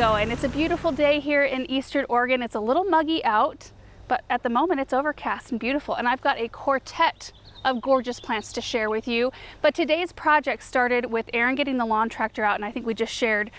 going. It's a beautiful day here in Eastern Oregon. It's a little muggy out, but at the moment it's overcast and beautiful. And I've got a quartet of gorgeous plants to share with you. But today's project started with Aaron getting the lawn tractor out, and I think we just shared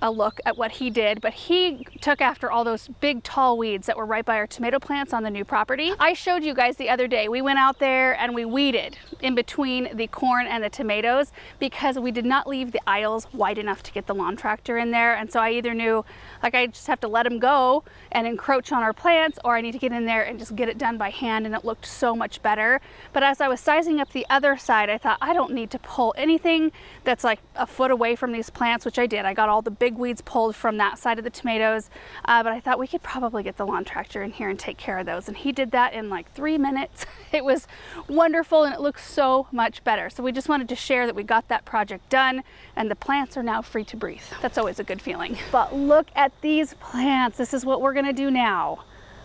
a look at what he did, but he took after all those big tall weeds that were right by our tomato plants on the new property. I showed you guys the other day, we went out there and we weeded in between the corn and the tomatoes because we did not leave the aisles wide enough to get the lawn tractor in there. And so I either knew like I just have to let him go and encroach on our plants, or I need to get in there and just get it done by hand, and it looked so much better. But as I was sizing up the other side, I thought I don't need to pull anything that's like a foot away from these plants, which I did. I got all the big weeds pulled from that side of the tomatoes, but I thought we could probably get the lawn tractor in here and take care of those, and he did that in like 3 minutes. It was wonderful and it looks so much better. So we just wanted to share that we got that project done and the plants are now free to breathe. That's always a good feeling. But look at these plants. This is what we're gonna do now.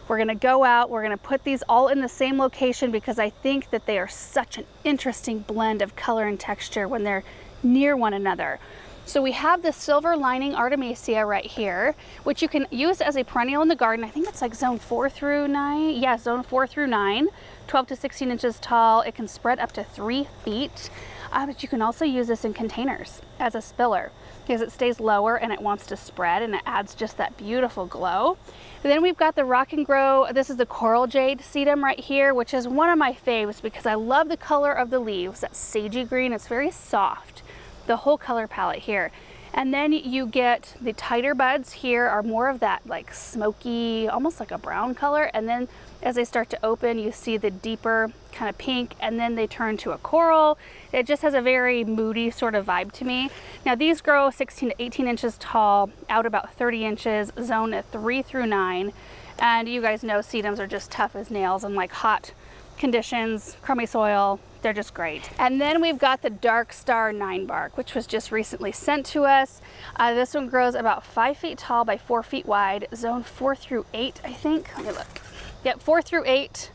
We're gonna go out, we're gonna put these all in the same location because I think that they are such an interesting blend of color and texture when they're near one another. So we have the silver lining Artemisia right here, which you can use as a perennial in the garden. I think it's like zone 4 through 9. Yeah, zone 4 through 9, 12 to 16 inches tall. It can spread up to 3 feet, but you can also use this in containers as a spiller because it stays lower and it wants to spread, and it adds just that beautiful glow. And then we've got the Rock and Grow. This is the Coral Jade sedum right here, which is one of my faves because I love the color of the leaves. That sagey green, it's very soft. The whole color palette here. And then you get the tighter buds here are more of that like smoky, almost like a brown color. And then as they start to open, you see the deeper kind of pink, and then they turn to a coral. It just has a very moody sort of vibe to me. Now these grow 16 to 18 inches tall, out about 30 inches, zone at 3 through 9. And you guys know sedums are just tough as nails in like hot conditions, crummy soil. They're just great. And then we've got the Dark Star 9 bark, which was just recently sent to us. This one grows about 5 feet tall by 4 feet wide, zone 4 through 8, I think. Let me look. Yep, 4 through 8.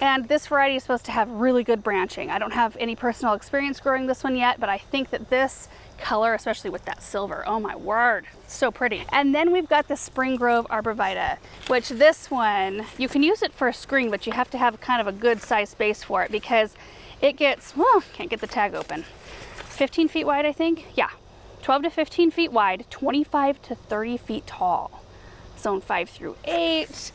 And this variety is supposed to have really good branching. I don't have any personal experience growing this one yet, but I think that this color, especially with that silver, oh my word, it's so pretty. And then we've got the Spring Grove Arborvitae, which this one, you can use it for a screen, but you have to have kind of a good size space for it because it gets, well, can't get the tag open, 15 feet wide, I think. Yeah, 12 to 15 feet wide, 25 to 30 feet tall, zone 5 through 8.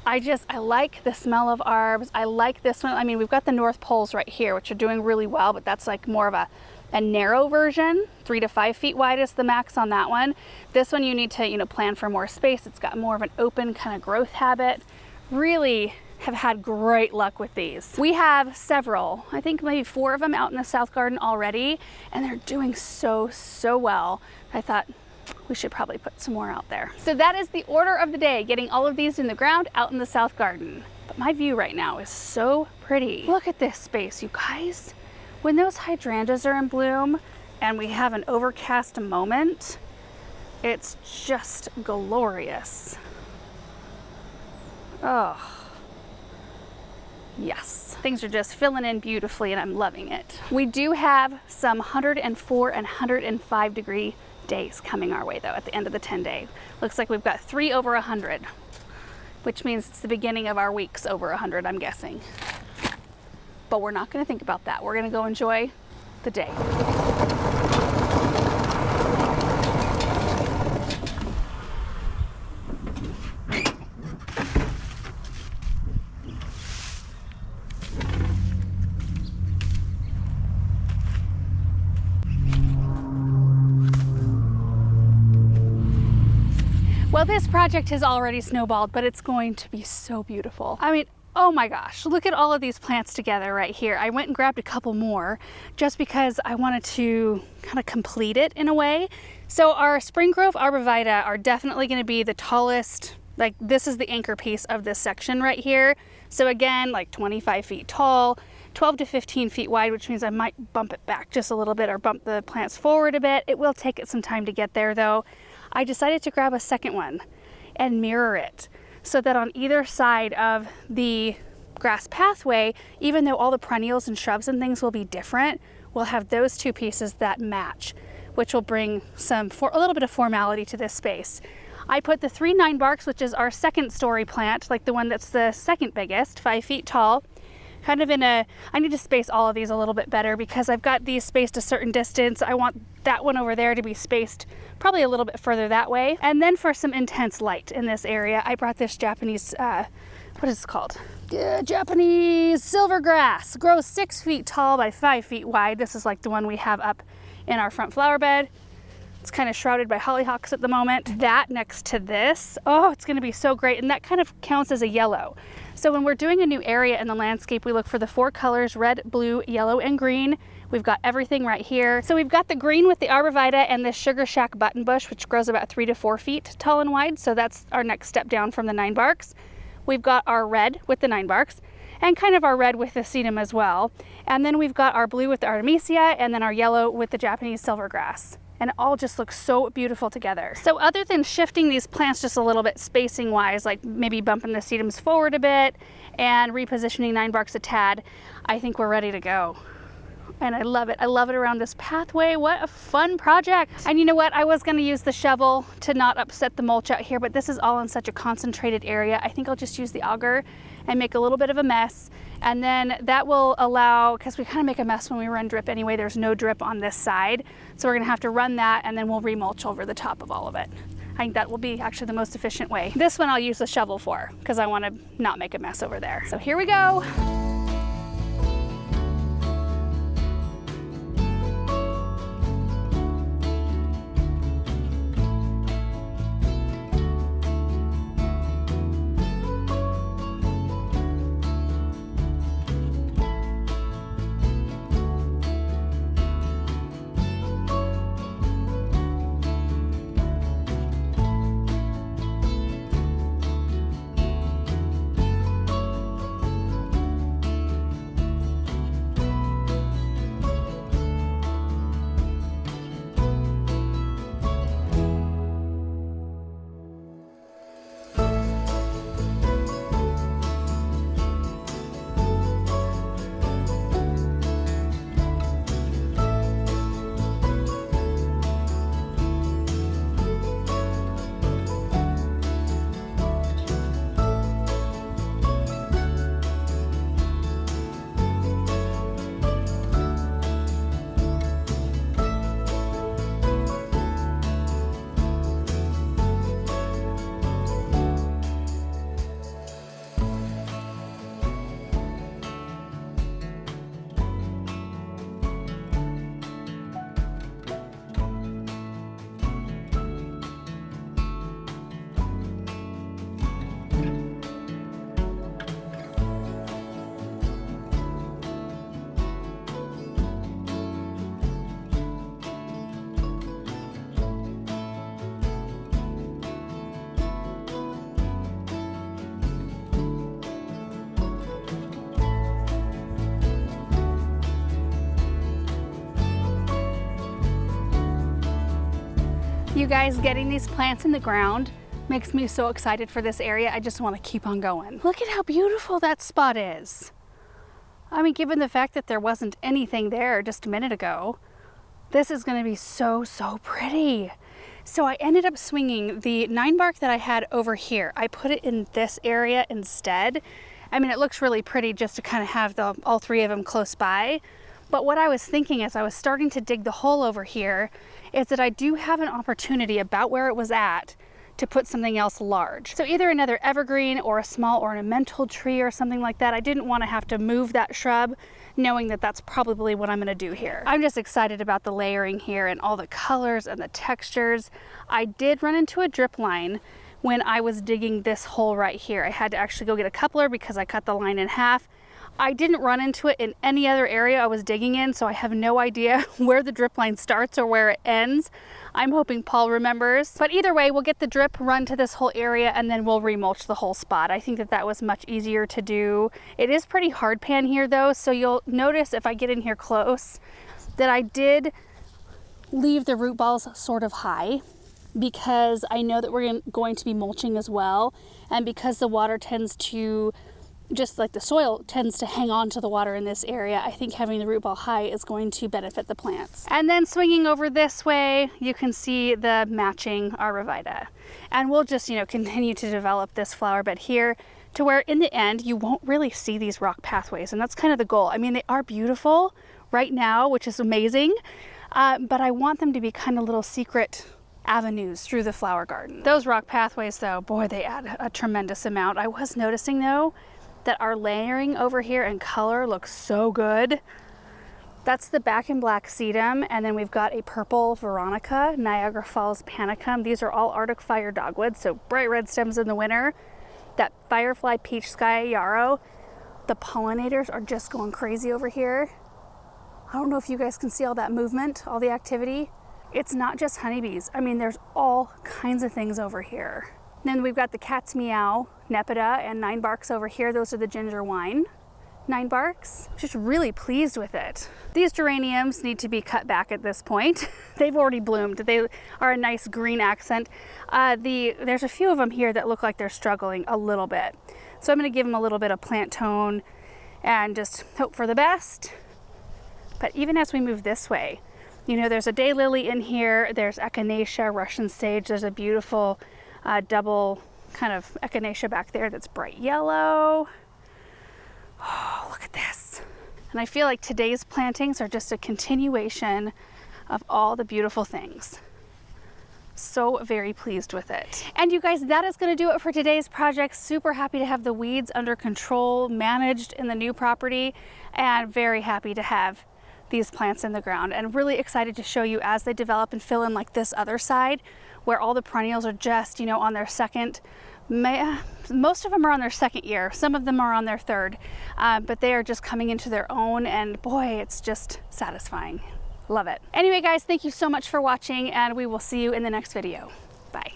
I like the smell of arbs. I like this one. I mean, we've got the North Poles right here, which are doing really well, but that's like more of a narrow version. 3 to 5 feet wide is the max on that one. This one you need to, plan for more space. It's got more of an open kind of growth habit. Really have had great luck with these. We have several, I think maybe 4 of them out in the South Garden already, and they're doing so well. I thought we should probably put some more out there. So that is the order of the day, getting all of these in the ground out in the South Garden. But my view right now is so pretty. Look at this space, you guys. When those hydrangeas are in bloom and we have an overcast moment, it's just glorious. Oh, yes. Things are just filling in beautifully and I'm loving it. We do have some 104 and 105 degree days coming our way though at the end of the 10-day. Looks like we've got 3 over 100, which means it's the beginning of our weeks over 100, I'm guessing. But we're not going to think about that. We're going to go enjoy the day. Well, this project has already snowballed, but it's going to be so beautiful. I mean, oh my gosh, look at all of these plants together right here. I went and grabbed a couple more just because I wanted to kind of complete it in a way. So our Spring Grove Arborvitae are definitely going to be the tallest. Like this is the anchor piece of this section right here. So again, like 25 feet tall, 12 to 15 feet wide, which means I might bump it back just a little bit or bump the plants forward a bit. It will take it some time to get there though. I decided to grab a second one and mirror it so that on either side of the grass pathway, even though all the perennials and shrubs and things will be different, we'll have those two pieces that match, which will bring a little bit of formality to this space. I put the 3 9-barks, which is our second story plant, like the one that's the second biggest, 5 feet tall, kind of I need to space all of these a little bit better because I've got these spaced a certain distance. I want that one over there to be spaced probably a little bit further that way. And then for some intense light in this area, I brought this Japanese, what is it called? Japanese silvergrass. Grows 6 feet tall by 5 feet wide. This is like the one we have up in our front flower bed. It's kind of shrouded by hollyhocks at the moment. That next to this, oh, it's gonna be so great. And that kind of counts as a yellow. So when we're doing a new area in the landscape, we look for the 4 colors, red, blue, yellow, and green. We've got everything right here. So we've got the green with the arborvitae and the sugar shack button bush, which grows about 3 to 4 feet tall and wide. So that's our next step down from the 9-barks. We've got our red with the 9-barks and kind of our red with the sedum as well. And then we've got our blue with the artemisia and then our yellow with the Japanese silvergrass. And it all just looks so beautiful together. So other than shifting these plants just a little bit spacing wise, like maybe bumping the sedums forward a bit and repositioning 9-barks a tad, I think we're ready to go. And I love it. I love it around this pathway. What a fun project. And you know what? I was going to use the shovel to not upset the mulch out here, but this is all in such a concentrated area. I think I'll just use the auger and make a little bit of a mess. And then that will allow, because we kind of make a mess when we run drip anyway, there's no drip on this side. So we're going to have to run that and then we'll remulch over the top of all of it. I think that will be actually the most efficient way. This one I'll use the shovel for because I want to not make a mess over there. So here we go. You guys, getting these plants in the ground makes me so excited for this area. I just want to keep on going. Look at how beautiful that spot is. I mean, given the fact that there wasn't anything there just a minute ago, this is going to be so, so pretty. So I ended up swinging the 9-bark that I had over here. I put it in this area instead. I mean, it looks really pretty just to kind of have all 3 of them close by. But what I was thinking as I was starting to dig the hole over here is that I do have an opportunity about where it was at to put something else large. So either another evergreen or a small ornamental tree or something like that. I didn't want to have to move that shrub knowing that that's probably what I'm going to do here. I'm just excited about the layering here and all the colors and the textures. I did run into a drip line when I was digging this hole right here. I had to actually go get a coupler because I cut the line in half. I didn't run into it in any other area I was digging in, so I have no idea where the drip line starts or where it ends. I'm hoping Paul remembers. But either way, we'll get the drip run to this whole area and then we'll remulch the whole spot. I think that was much easier to do. It is pretty hard pan here though, so you'll notice if I get in here close that I did leave the root balls sort of high because I know that we're going to be mulching as well, and because the water tends to just like the soil tends to hang on to the water in this area, I think having the root ball high is going to benefit the plants. And then swinging over this way, you can see the matching Arborvitae. And we'll just, you know, continue to develop this flower bed here to where in the end, you won't really see these rock pathways. And that's kind of the goal. I mean, they are beautiful right now, which is amazing, but I want them to be kind of little secret avenues through the flower garden. Those rock pathways though, boy, they add a tremendous amount. I was noticing though, that our layering over here and color looks so good. That's the back and black sedum, and then we've got a purple Veronica, Niagara Falls panicum. These are all Arctic fire dogwoods, so bright red stems in the winter. That firefly peach sky yarrow. The pollinators are just going crazy over here. I don't know if you guys can see all that movement, all the activity. It's not just honeybees. I mean, there's all kinds of things over here. Then we've got the cat's meow, Nepeta, and nine barks over here. Those are the ginger wine nine barks. I'm just really pleased with it. These geraniums need to be cut back at this point. They've already bloomed. They are a nice green accent. There's a few of them here that look like they're struggling a little bit. So I'm going to give them a little bit of plant tone and just hope for the best. But even as we move this way, you know, there's a daylily in here. There's echinacea, Russian sage. There's a beautiful double kind of echinacea back there that's bright yellow. Oh, look at this. And I feel like today's plantings are just a continuation of all the beautiful things. So very pleased with it. And you guys, that is going to do it for today's project. Super happy to have the weeds under control, managed in the new property, and very happy to have these plants in the ground, and really excited to show you as they develop and fill in like this other side where all the perennials are just, you know, on their second, most of them are on their second year, some of them are on their third, but they are just coming into their own, and boy, it's just satisfying. Love it. Anyway guys, thank you so much for watching, and we will see you in the next video. Bye.